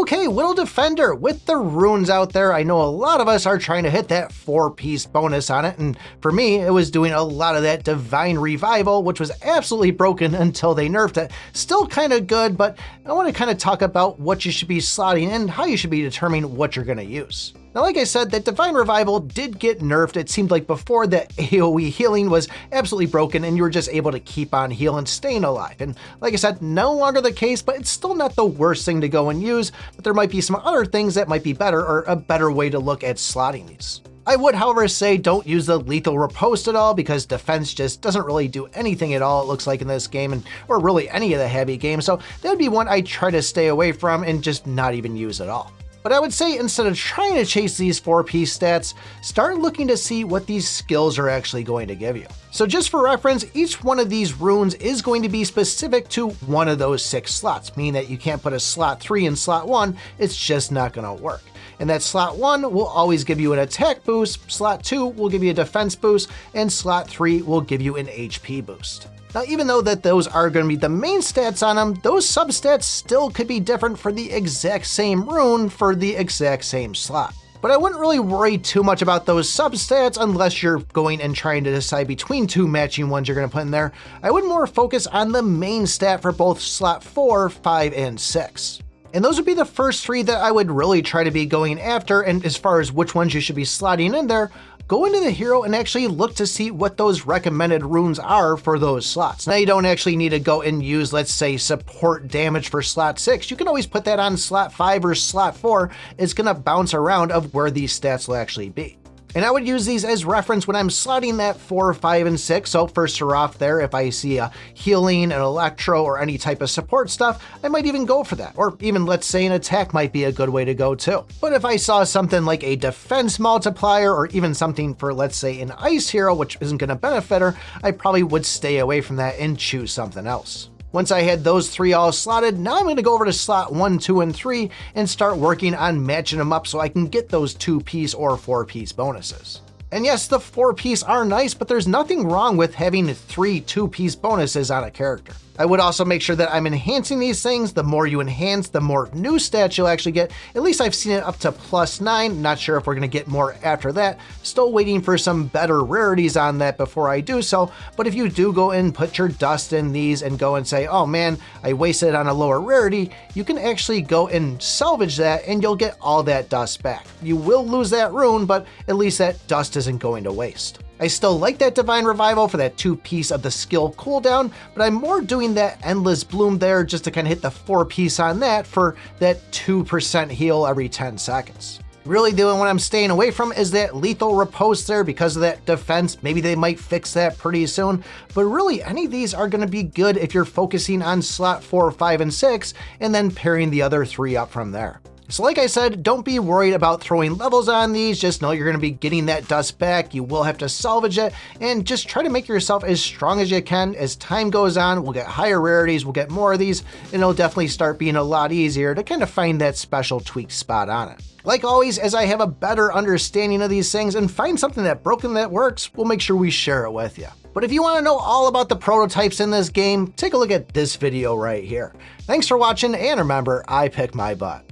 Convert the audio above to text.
Okay, Wittle Defender, with the runes out there, I know a lot of us are trying to hit that 4-piece bonus on it, and for me, it was doing a lot of that Divine Revival, which was absolutely broken until they nerfed it. Still kind of good, but I want to kind of talk about what you should be slotting and how you should be determining what you're going to use. Now, like I said, that Divine Revival did get nerfed. It seemed like before that AoE healing was absolutely broken and you were just able to keep on healing, staying alive. And like I said, no longer the case, but it's still not the worst thing to go and use, but there might be some other things that might be better or a better way to look at slotting these. I would, however, say don't use the Lethal Riposte at all because defense just doesn't really do anything at all, it looks like in this game, or really any of the Habby games, so that would be one I try to stay away from and just not even use at all. But I would say instead of trying to chase these 4-piece stats, start looking to see what these skills are actually going to give you. So just for reference, each one of these runes is going to be specific to one of those 6 slots, meaning that you can't put a slot 3 in slot 1, it's just not going to work. And that slot 1 will always give you an attack boost, slot 2 will give you a defense boost, and slot 3 will give you an HP boost. Now, even though that those are going to be the main stats on them, those substats still could be different for the exact same rune for the exact same slot. But I wouldn't really worry too much about those substats unless you're going and trying to decide between 2 matching ones you're going to put in there. I would more focus on the main stat for both slot 4, 5, and 6. And those would be the first 3 that I would really try to be going after, and as far as which ones you should be slotting in there, go into the hero and actually look to see what those recommended runes are for those slots. Now you don't actually need to go and use, let's say, support damage for slot 6. You can always put that on slot 5 or slot 4. It's gonna bounce around of where these stats will actually be. And I would use these as reference when I'm slotting that 4, 5, and 6. So first off there, if I see a healing, an electro, or any type of support stuff, I might even go for that. Or even, let's say, an attack might be a good way to go too. But if I saw something like a defense multiplier, or even something for, let's say, an ice hero, which isn't gonna benefit her, I probably would stay away from that and choose something else. Once I had those 3 all slotted, now I'm going to go over to slot 1, 2, and 3 and start working on matching them up so I can get those 2-piece or 4-piece bonuses. And yes, the 4-piece are nice, but there's nothing wrong with having 3 2-piece bonuses on a character. I would also make sure that I'm enhancing these things. The more you enhance, the more new stats you'll actually get. At least I've seen it up to +9. Not sure if we're going to get more after that. Still waiting for some better rarities on that before I do so. But if you do go and put your dust in these and go and say, oh man, I wasted it on a lower rarity, you can actually go and salvage that and you'll get all that dust back. You will lose that rune, but at least that dust isn't going to waste. I still like that Divine Revival for that 2-piece of the skill cooldown, but I'm more doing that Endless Bloom there just to kind of hit the 4-piece on that for that 2% heal every 10 seconds. Really the only one I'm staying away from is that Lethal Riposte there because of that defense. Maybe they might fix that pretty soon, but really any of these are going to be good if you're focusing on slot 4, 5, and 6, and then pairing the other 3 up from there. So like I said, don't be worried about throwing levels on these, just know you're going to be getting that dust back, you will have to salvage it, and just try to make yourself as strong as you can. As time goes on, we'll get higher rarities, we'll get more of these, and it'll definitely start being a lot easier to kind of find that special tweaked spot on it. Like always, as I have a better understanding of these things and find something that broken that works, we'll make sure we share it with you. But if you want to know all about the prototypes in this game, take a look at this video right here. Thanks for watching, and remember, I pick my butt.